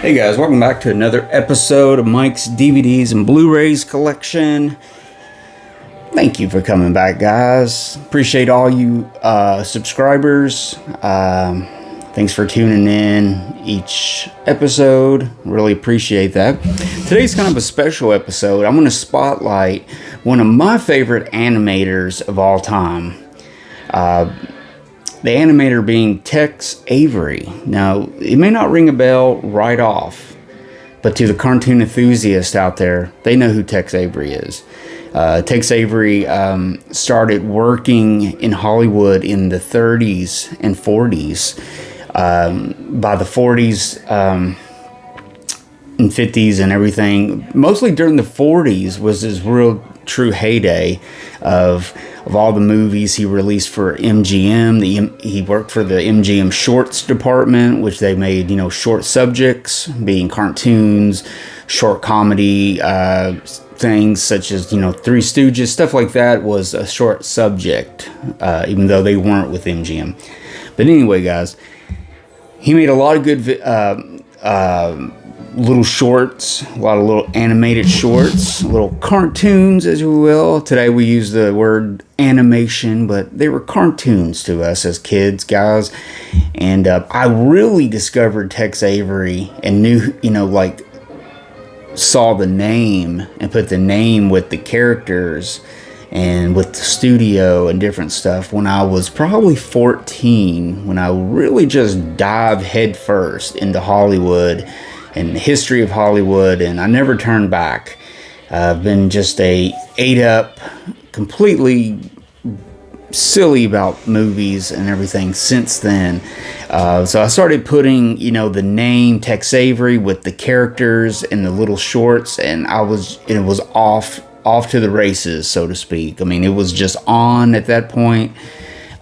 Hey guys, welcome back to another episode of Mike's DVDs and Blu-rays collection. Thank you for coming back, guys. Appreciate all you subscribers. Thanks for tuning in each episode. Really appreciate that. Today's kind of a special episode. I'm going to spotlight one of my favorite animators of all time. The animator being Tex Avery. Now, it may not ring a bell right off, but to the cartoon enthusiast out there, they know who Tex Avery is. Tex Avery started working in Hollywood in the 30s and 40s. By the 40s and 50s and everything, mostly during the 40s was his real true heyday of all the movies he released for MGM. He worked for the MGM Shorts department, which they made, short subjects, being cartoons, short comedy, things such as, Three Stooges, stuff like that was a short subject, even though they weren't with MGM. But anyway, guys, he made a lot of good little shorts, a lot of little animated shorts, little cartoons, as you will. Today we use the word animation, but they were cartoons to us as kids, guys. And I really discovered Tex Avery and knew, saw the name and put the name with the characters and with the studio and different stuff when I was probably 14, when I really just dived headfirst into Hollywood and the history of Hollywood, and I never turned back. I've been just ate up, completely silly about movies and everything since then. So I started putting, the name Tex Avery with the characters and the little shorts, and it was off to the races, so to speak. I mean, it was just on at that point,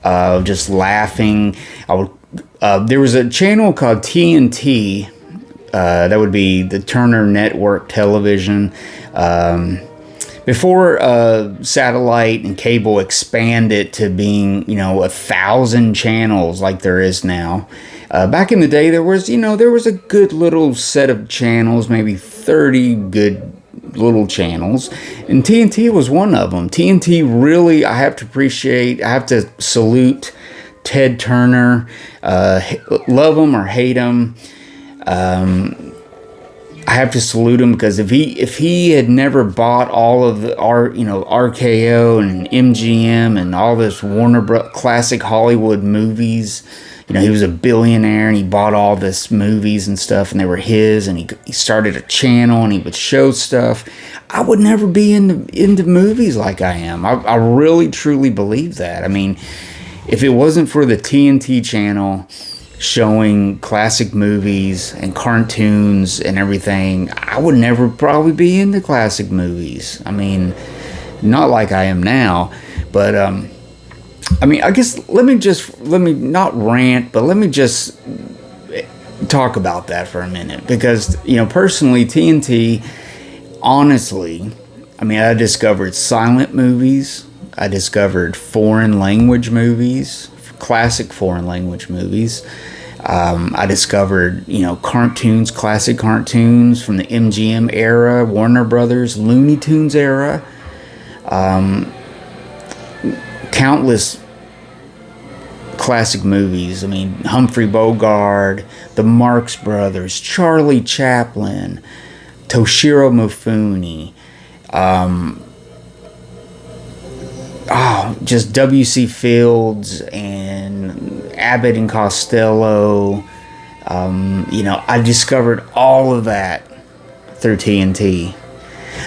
just laughing. There was a channel called TNT. That would be the Turner Network Television. Before satellite and cable expanded to being, 1,000 channels like there is now. Back in the day, there was a good little set of channels, maybe 30 good little channels, and TNT was one of them. TNT really, I have to salute Ted Turner. Love him or hate him. I have to salute him, because if he had never bought all of the RKO and MGM and all this Warner classic Hollywood movies, he was a billionaire and he bought all this movies and stuff and they were his, and he started a channel and he would show stuff, I would never be into movies like I am. I really truly believe that. I mean, if it wasn't for the TNT channel showing classic movies and cartoons and everything, I would never probably be into classic movies. I mean, not like I am now, but I guess let me not rant, but let me just talk about that for a minute, because personally, TNT, honestly, I discovered silent movies, I discovered foreign language movies, classic foreign language movies. I discovered, cartoons, classic cartoons from the MGM era, Warner Brothers, Looney Tunes era. Countless classic movies. Humphrey Bogart, the Marx Brothers, Charlie Chaplin, Toshiro Mifune. Just W.C. Fields and Abbott and Costello. I discovered all of that through TNT.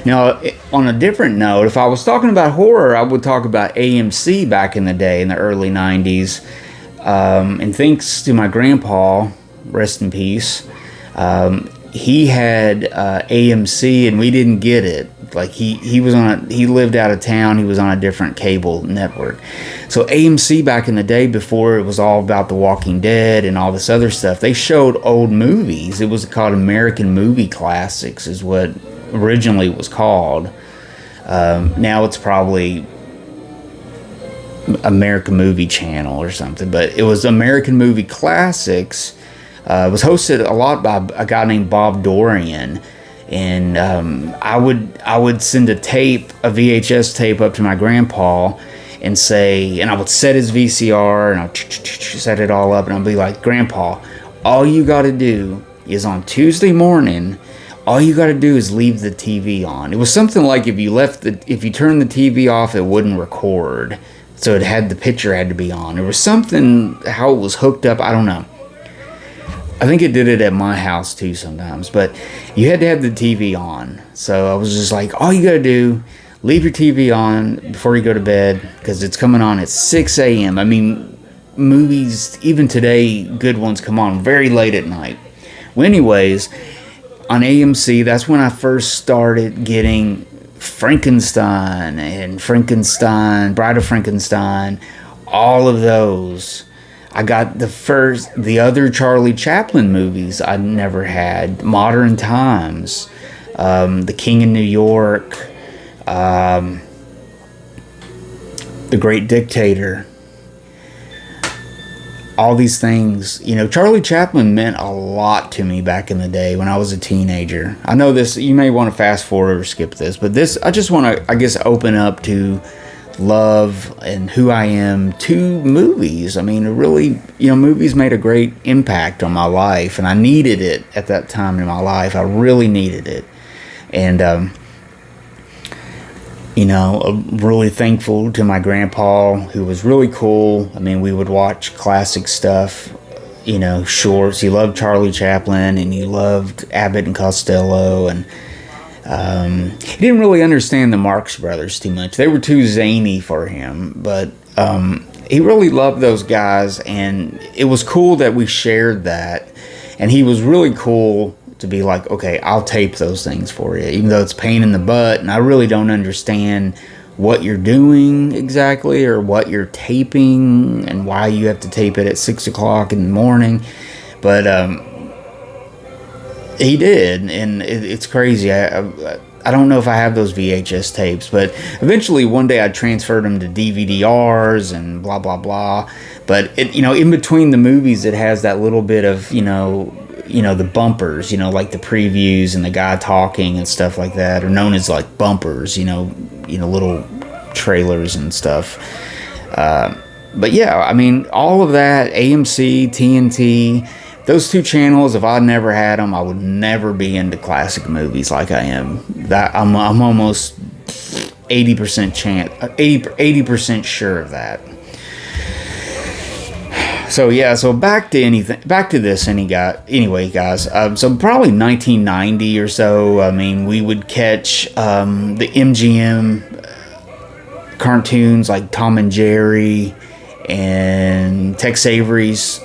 Now, on a different note, if I was talking about horror, I would talk about AMC back in the day, in the early 90s. And thanks to my grandpa, rest in peace, he had AMC and we didn't get it. Like he lived out of town. He was on a different cable network. So AMC back in the day, before it was all about The Walking Dead and all this other stuff, they showed old movies. It was called American Movie Classics, is what originally it was called. Now it's probably American Movie Channel or something, but it was American Movie Classics It was hosted a lot by a guy named Bob Dorian, and I would send a VHS tape up to my grandpa, and I would set his VCR, and I'd set it all up, and I'd be like, Grandpa, all you got to do is on Tuesday morning, all you got to do is leave the TV on. It was something like if you turned the TV off, it wouldn't record. So the picture had to be on. There was something, how it was hooked up, I don't know. I think it did it at my house too sometimes, but you had to have the TV on. So I was just like, all you got to do, leave your TV on before you go to bed, because it's coming on at 6 a.m. I mean, movies, even today, good ones come on very late at night. Well, anyways, on AMC, that's when I first started getting Frankenstein and Bride of Frankenstein, all of those. I got the other Charlie Chaplin movies I never had, Modern Times, The King in New York, The Great Dictator. All these things, Charlie Chaplin meant a lot to me back in the day when I was a teenager. I know this, you may want to fast forward or skip this, but I just want to, I guess, open up to love and who I am to movies. I mean, it really, movies made a great impact on my life, and I needed it at that time in my life. I really needed it. And, I'm really thankful to my grandpa, who was really cool. I mean, we would watch classic stuff, shorts. He loved Charlie Chaplin, and he loved Abbott and Costello, and he didn't really understand the Marx Brothers too much. They were too zany for him, but he really loved those guys, and it was cool that we shared that. And he was really cool to be like, okay, I'll tape those things for you, even though it's a pain in the butt, and I really don't understand what you're doing exactly, or what you're taping, and why you have to tape it at 6 o'clock in the morning. But he did, and it's crazy. I don't know if I have those VHS tapes, but eventually one day I transferred them to DVD-Rs and blah, blah, blah. But, in between the movies, it has that little bit of, the bumpers, like the previews and the guy talking and stuff like that, are known as like bumpers, little trailers and stuff. But yeah, I mean, all of that, AMC, TNT, those two channels, if I never had them, I would never be into classic movies like I am. That I'm almost 80% sure of that. So yeah, so back to this anyway, guys. So probably 1990 or so. I mean, we would catch the MGM cartoons like Tom and Jerry and Tex Avery's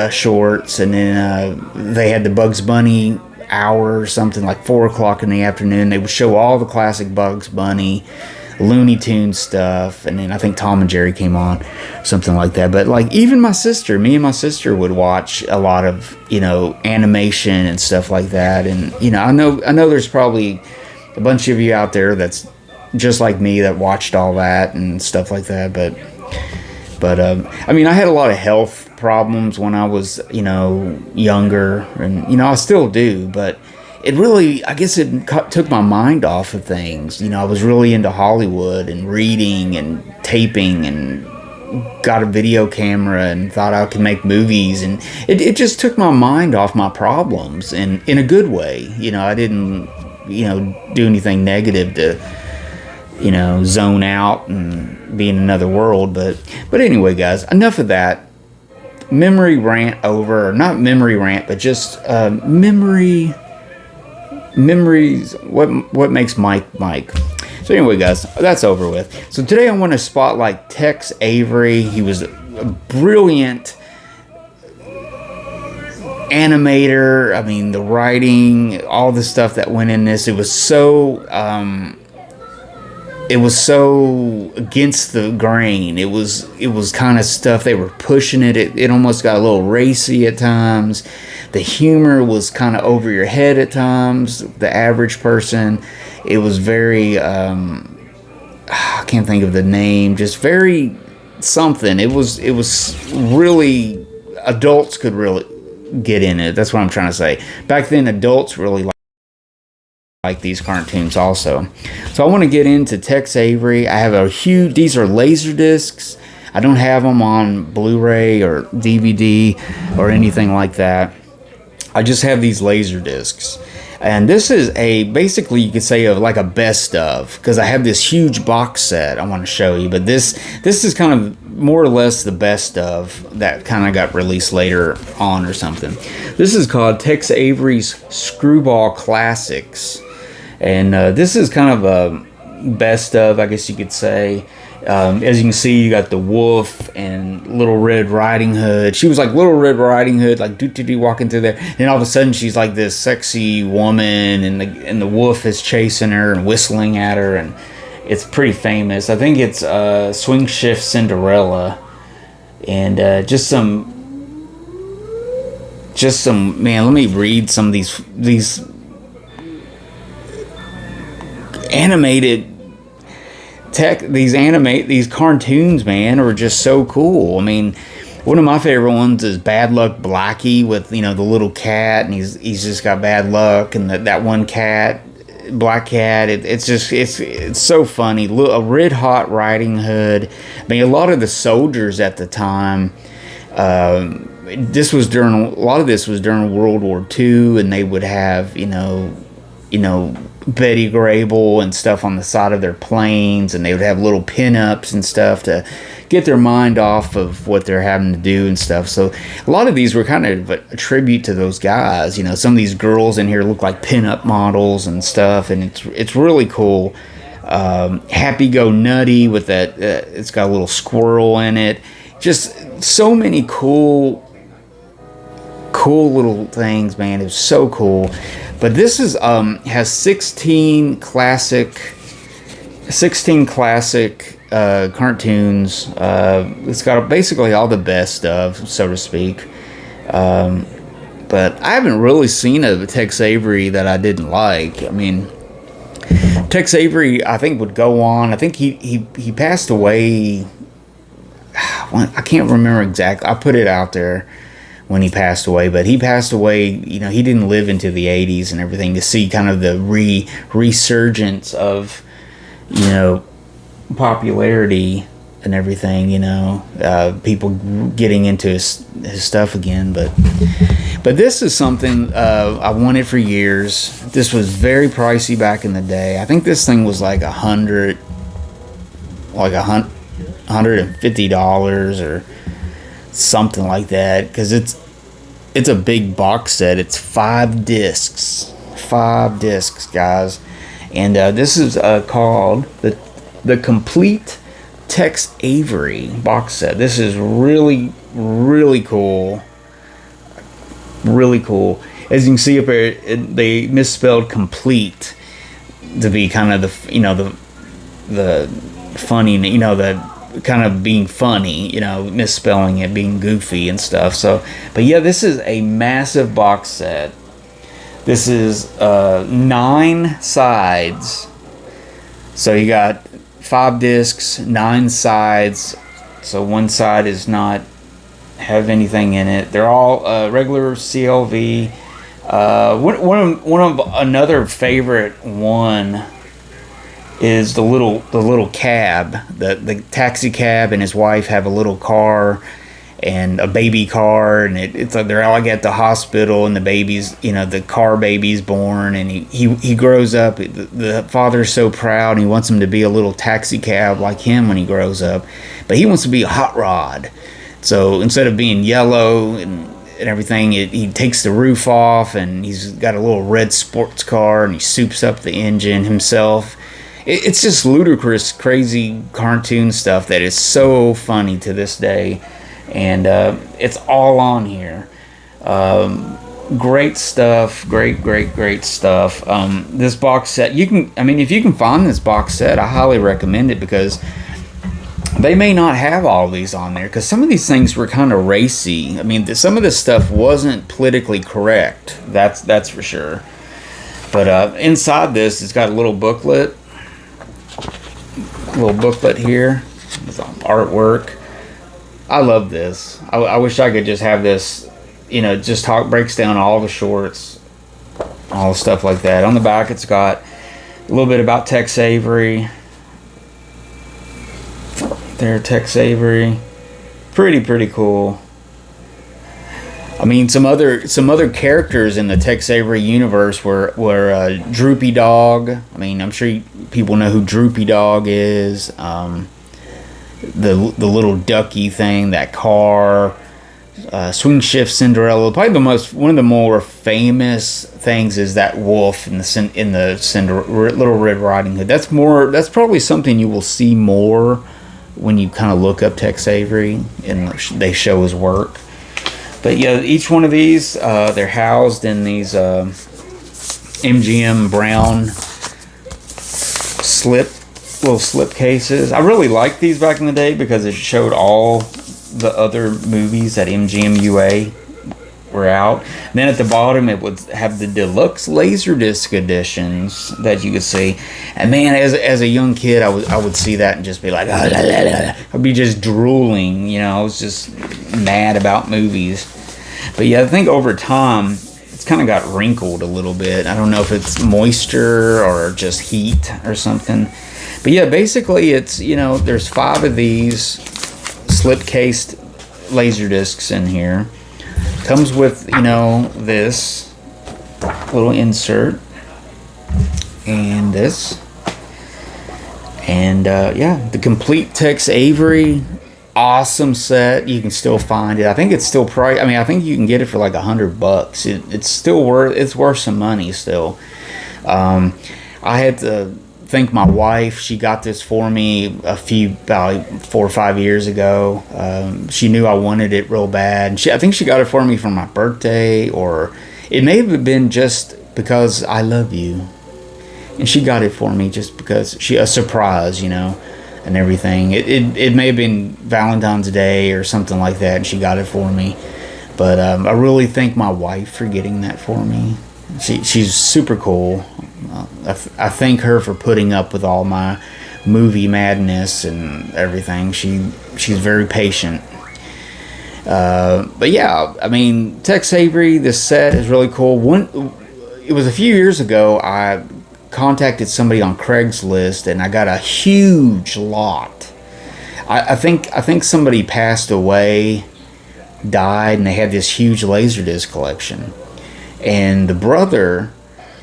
shorts, and then they had the Bugs Bunny hour or something, like 4 o'clock in the afternoon. They would show all the classic Bugs Bunny, Looney Tunes stuff, and then I think Tom and Jerry came on, something like that. But like, even me and my sister would watch a lot of animation and stuff like that. And I know there's probably a bunch of you out there that's just like me, that watched all that and stuff like that. But I mean, I had a lot of health problems when I was younger, and I still do, but it really, I guess it took my mind off of things. I was really into Hollywood and reading and taping, and got a video camera and thought I could make movies, and it just took my mind off my problems, and in a good way. I didn't do anything negative to zone out and be in another world. But anyway, guys, enough of that memory rant over. Not memory rant, but just memories, what makes Mike. So anyway, guys, that's over with. So today I want to spotlight Tex Avery. He was a brilliant animator. I mean, the writing, all the stuff that went in this, it was so against the grain. It was kind of stuff, they were pushing it. It almost got a little racy at times. The humor was kind of over your head at times, the average person. It was very, I can't think of the name, just very something. It was really, adults could really get in it. That's what I'm trying to say. Back then, adults really like these cartoons also. So I want to get into Tex Avery. I have a huge, these are laser discs. I don't have them on Blu-ray or DVD or anything like that. I just have these laser discs. And this is basically you could say like a best of, because I have this huge box set I want to show you, but this is kind of more or less the best of that kind of got released later on or something. This is called Tex Avery's Screwball Classics, and this is kind of a best of, I guess you could say. As you can see, you got the wolf and Little Red Riding Hood. She was like Little Red Riding Hood, like doo walking through there, and all of a sudden she's like this sexy woman, and the wolf is chasing her and whistling at her, and it's pretty famous. I think it's Swing Shift Cinderella, and just some man. Let me read some of these animated. These cartoons, man, are just so cool. I mean, one of my favorite ones is Bad Luck Blackie with, the little cat, and he's just got bad luck, and that one cat, black cat, it's so funny. A Red Hot Riding Hood. I mean, a lot of the soldiers at the time, a lot of this was during World War II, and they would have, Betty Grable and stuff on the side of their planes, and they would have little pinups and stuff to get their mind off of what they're having to do and stuff. So a lot of these were kind of a tribute to those guys. Some of these girls in here look like pinup models and stuff, and it's really cool. Happy Go Nutty with that, it's got a little squirrel in it. Just so many cool little things, man. It was so cool. But this is has 16 classic cartoons. It's got basically all the best of, so to speak. But I haven't really seen a Tex Avery that I didn't like. I mean, Tex Avery, I think, would go on. I think he passed away. I can't remember exactly. I put it out there when he passed away, but he passed away, he didn't live into the 80s and everything, to see kind of the resurgence of, popularity and everything, people getting into his stuff again. But this is something I wanted for years. This was very pricey back in the day. I think this thing was like $150 or something like that, because it's a big box set. It's 5 discs, guys, and this is called the Complete Tex Avery box set. This is really cool, As you can see up here, they misspelled complete to be kind of the funny, the kind of being funny, misspelling it, being goofy and stuff. So, but yeah, this is a massive box set. This is 9 sides. So you got 5 discs, 9 sides. So one side is not have anything in it. They're all regular CLV. One of another favorite one is the little cab. The taxi cab and his wife have a little car and a baby car, and it's like they're like at the hospital, and the baby's, the car baby's born, and he grows up. The father's so proud, and he wants him to be a little taxi cab like him when he grows up, but he wants to be a hot rod. So instead of being yellow and everything, he takes the roof off, and he's got a little red sports car, and he soups up the engine himself. It's just ludicrous, crazy cartoon stuff that is so funny to this day, and it's all on here. Great stuff, great stuff. This box set, if you can find this box set, I highly recommend it, because they may not have all these on there, because some of these things were kind of racy. I mean, some of this stuff wasn't politically correct. That's for sure. But inside this, it's got a little booklet. Here with artwork. I love this. I wish I could just have this just breaks down all the shorts, all the stuff like that. On the back, it's got a little bit about Tex Avery. There, Tex Avery. Pretty cool. I mean, some other characters in the Tex Avery universe were Droopy Dog. I mean, I'm sure people know who Droopy Dog is. The little ducky thing, that car, Swing Shift Cinderella. Probably one of the more famous things is that wolf in the Little Red Riding Hood. That's probably something you will see more when you kind of look up Tex Avery and they show his work. But yeah, each one of these, they're housed in these MGM brown little slip cases. I really liked these back in the day because it showed all the other movies that MGM UA were out. And then at the bottom, it would have the deluxe Laserdisc editions that you could see. And man, as a young kid, I would see that and just be like, I'd be just drooling. I was just mad about movies. But yeah, I think over time it's kind of got wrinkled a little bit. I don't know if it's moisture or just heat or something. But yeah, basically it's, there's 5 of these slip-cased Laserdiscs in here. Comes with, this little insert and this. And yeah, the complete Tex Avery. Awesome set. You can still find it. I think it's still I think you can get it for like $100. It's still worth some money still. I had to thank my wife. She got this for me about 4 or 5 years ago. She knew I wanted it real bad. I think she got it for me for my birthday, or it may have been just because I love you. And she got it for me just because a surprise, and everything. It may have been Valentine's Day or something like that, and she got it for me. But I really thank my wife for getting that for me. She's super cool. I thank her for putting up with all my movie madness and everything. She's very patient. But yeah, I mean, Tex Avery, this set is really cool. It was a few years ago, I contacted somebody on Craigslist and I got a huge lot. I think somebody passed away, died, and they had this huge Laserdisc collection. And the brother,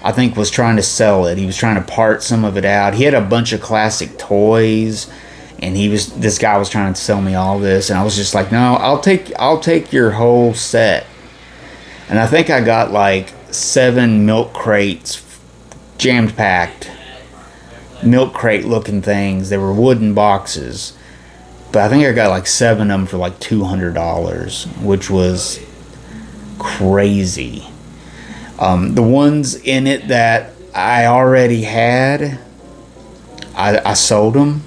I think, was trying to sell it. He was trying to part some of it out. He had a bunch of classic toys, and this guy was trying to sell me all this, and I was just like, no, I'll take your whole set. And I think I got like 7 milk crates, jammed packed milk crate looking things. They were wooden boxes, but I think I got like 7 of them for like $200, which was crazy. The ones in it that I already had, I sold them.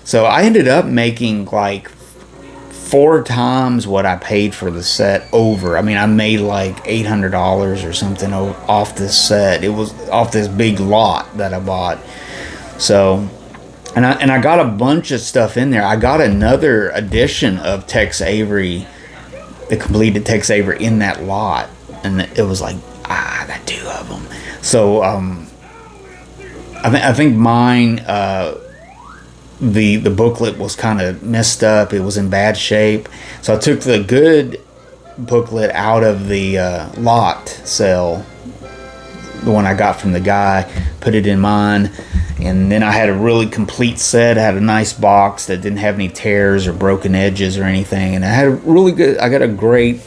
So I ended up making like 4 times what I paid for the set over. I mean, I made like $800 or something off this set. It was off this big lot that I bought. So, and I got a bunch of stuff in there. I got another edition of Tex Avery, the completed Tex Avery, in that lot, and it was like, I got 2 of them. So, I think mine, the booklet was kind of messed up. It was in bad shape. So I took the good booklet out of the lot sale, the one I got from the guy, put it in mine, and then I had a really complete set. I had a nice box that didn't have any tears or broken edges or anything, and I got a great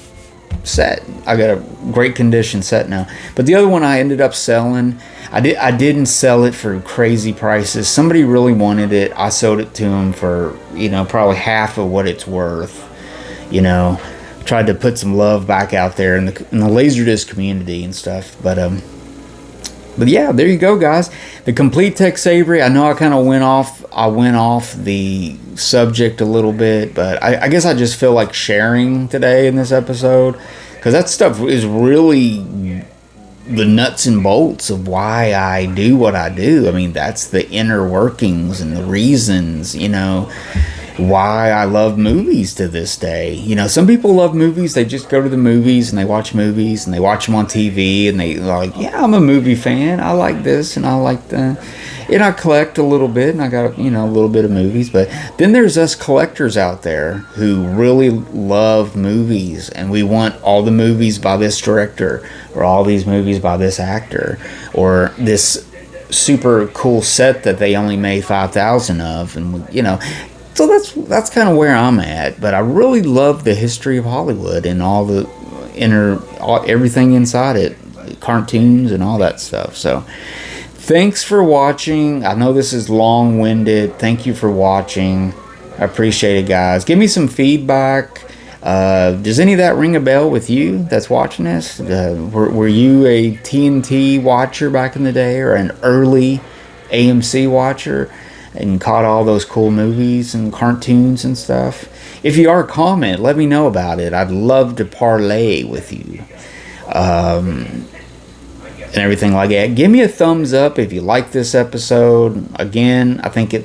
set. I got a great condition set now. But the other one I ended up selling. I didn't sell it for crazy prices. Somebody really wanted it. I sold it to them for, probably half of what it's worth. Tried to put some love back out there in the Laserdisc community and stuff. But yeah, there you go, guys. The complete Tex Avery. I know I kind of went off the subject a little bit, but I guess I just feel like sharing today in this episode, because that stuff is really the nuts and bolts of why I do what I do. I mean, that's the inner workings and the reasons, why I love movies to this day. You know, some people love movies. They just go to the movies and they watch movies and they watch them on TV and they're like, yeah, I'm a movie fan. I like this and I like that. And I collect a little bit and I got, you know, a little bit of movies. But then there's us collectors out there who really love movies and we want all the movies by this director or all these movies by this actor or this super cool set that they only made 5,000 of. And, you know, so that's kind of where I'm at. But I really love the history of Hollywood and all the everything inside it, cartoons and all that stuff. So thanks for watching. I know this is long-winded. Thank you for watching. I appreciate it, guys. Give me some feedback. Does any of that ring a bell with you that's watching this? Were you a TNT watcher back in the day or an early AMC watcher and caught all those cool movies and cartoons and stuff? If you are, comment. Let me know about it. I'd love to parlay with you. And everything like that. Give me a thumbs up if you like this episode. Again, I think it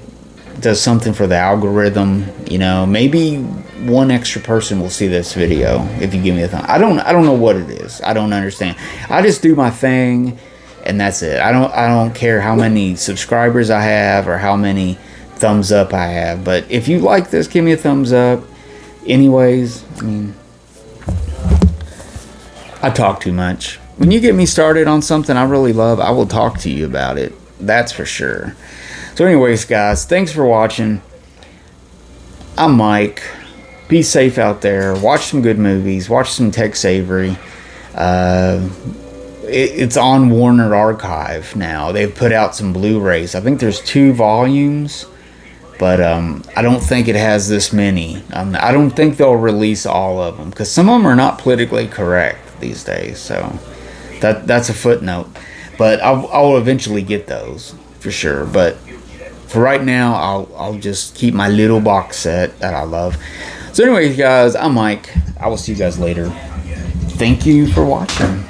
does something for the algorithm. You know, maybe one extra person will see this video if you give me a thumb. I don't know what it is. I don't understand. I just do my thing and that's it. I don't care how many subscribers I have or how many thumbs up I have. But if you like this, give me a thumbs up. Anyways, I mean, I talk too much. When you get me started on something I really love, I will talk to you about it. That's for sure. So anyways, guys, thanks for watching. I'm Mike. Be safe out there. Watch some good movies. Watch some Tex Avery. It's on Warner Archive now. They've put out some Blu-rays. I think there's 2 volumes. But I don't think it has this many. I don't think they'll release all of them. Because some of them are not politically correct these days. So that's a footnote. But I'll eventually get those for sure. But for right now, I'll just keep my little box set that I love. So anyways, guys, I'm Mike. I will see you guys later. Thank you for watching.